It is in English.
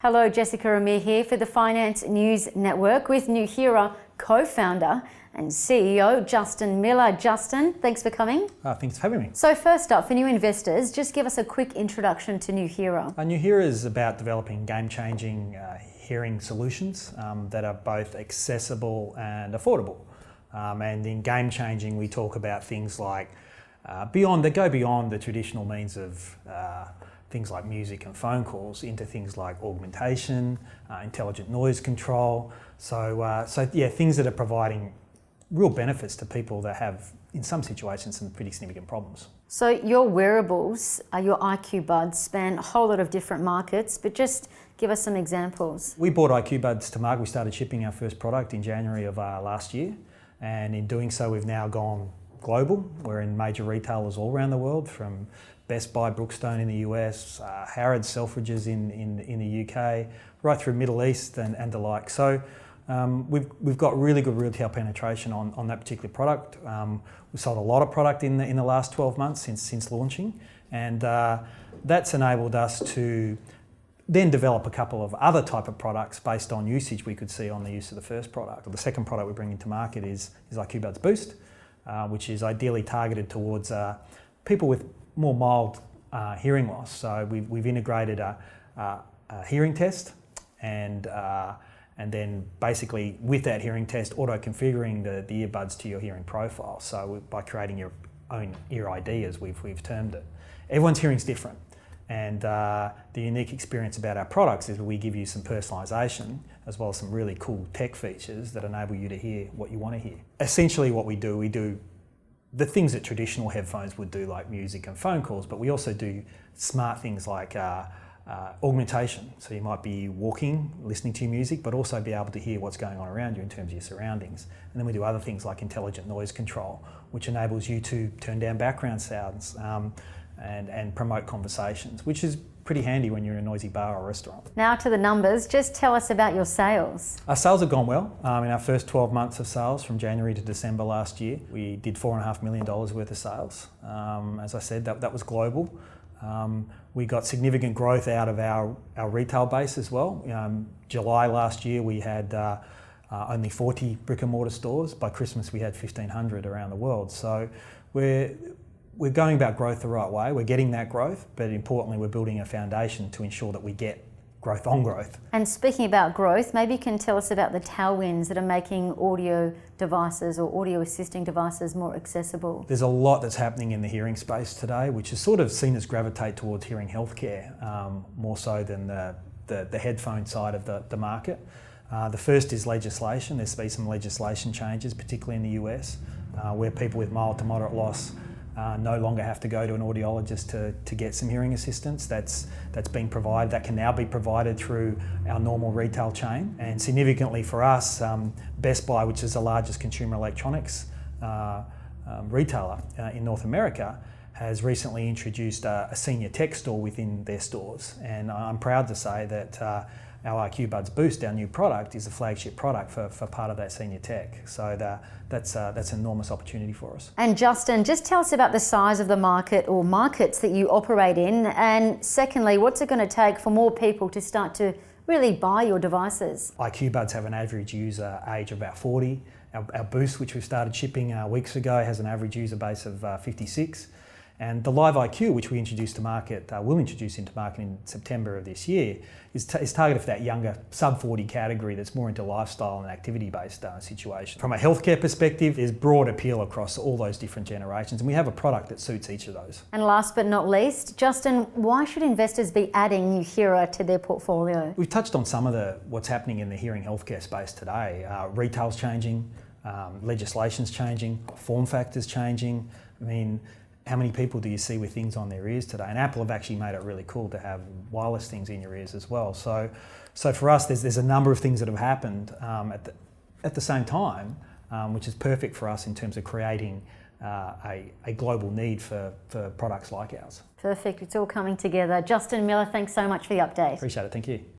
Hello, Jessica Amir here for the Finance News Network with Nuheara co-founder and CEO Justin Miller. Justin, thanks for coming. Thanks for having me. So first up, for new investors, just give us a quick introduction to Nuheara. Nuheara is about developing game-changing hearing solutions that are both accessible and affordable. And in game-changing, we talk about things like go beyond the traditional means of things like music and phone calls into things like augmentation, intelligent noise control. So things that are providing real benefits to people that have, in some situations, some pretty significant problems. So your wearables, your IQbuds, span a whole lot of different markets, but just give us some examples. We brought IQbuds to market. We started shipping our first product in January of last year, and in doing so, we've now gone global. We're in major retailers all around the world, from Best Buy, Brookstone in the US, Harrods, Selfridges in the UK, right through Middle East and the like. So we've got really good retail penetration on that particular product. We've sold a lot of product in the last 12 months since launching, and that's enabled us to then develop a couple of other type of products based on usage we could see on the use of the first product. The second product we're bringing to market is IQbuds BOOST, which is ideally targeted towards people with more mild hearing loss. So we've integrated a hearing test and then basically with that hearing test auto-configuring the earbuds to your hearing profile. So by creating your own ear ID, as we've termed it. Everyone's hearing's different, and the unique experience about our products is we give you some personalisation as well as some really cool tech features that enable you to hear what you want to hear. Essentially what we do the things that traditional headphones would do, like music and phone calls, but we also do smart things like augmentation. So you might be walking, listening to your music, but also be able to hear what's going on around you in terms of your surroundings. And then we do other things like intelligent noise control, which enables you to turn down background sounds and promote conversations, which is pretty handy when you're in a noisy bar or restaurant. Now to the numbers, just tell us about your sales. Our sales have gone well. In our first 12 months of sales from January to December last year, we did $4.5 million worth of sales. As I said, that was global. We got significant growth out of our retail base as well. July last year we had only 40 brick and mortar stores. By Christmas we had 1,500 around the world. So we're going about growth the right way. We're getting that growth, but importantly, we're building a foundation to ensure that we get growth on growth. And speaking about growth, maybe you can tell us about the tailwinds that are making audio devices or audio assisting devices more accessible. There's a lot that's happening in the hearing space today, which is sort of seen as gravitate towards hearing healthcare, more so than the headphone side of the market. The first is legislation. There's been some legislation changes, particularly in the US, where people with mild to moderate loss no longer have to go to an audiologist to get some hearing assistance. That's been provided. That can now be provided through our normal retail chain. And significantly for us, Best Buy, which is the largest consumer electronics retailer in North America, has recently introduced a senior tech store within their stores. And I'm proud to say that our IQbuds BOOST, our new product, is a flagship product for part of that senior tech. So that's an enormous opportunity for us. And Justin, just tell us about the size of the market or markets that you operate in. And secondly, what's it going to take for more people to start to really buy your devices? IQbuds have an average user age of about 40. Our BOOST, which we started shipping weeks ago, has an average user base of 56. And the Live IQ, which we introduced to market, will introduce into market in September of this year, is targeted for that younger sub-40 category that's more into lifestyle and activity-based situation. From a healthcare perspective, there's broad appeal across all those different generations, and we have a product that suits each of those. And last but not least, Justin, why should investors be adding Nuheara to their portfolio? We've touched on some of what's happening in the hearing healthcare space today. Retail's changing, legislation's changing, form factor's changing. I mean, how many people do you see with things on their ears today? And Apple have actually made it really cool to have wireless things in your ears as well. So for us, there's a number of things that have happened at the same time, which is perfect for us in terms of creating a global need for products like ours. Perfect, it's all coming together. Justin Miller, thanks so much for the update. Appreciate it, thank you.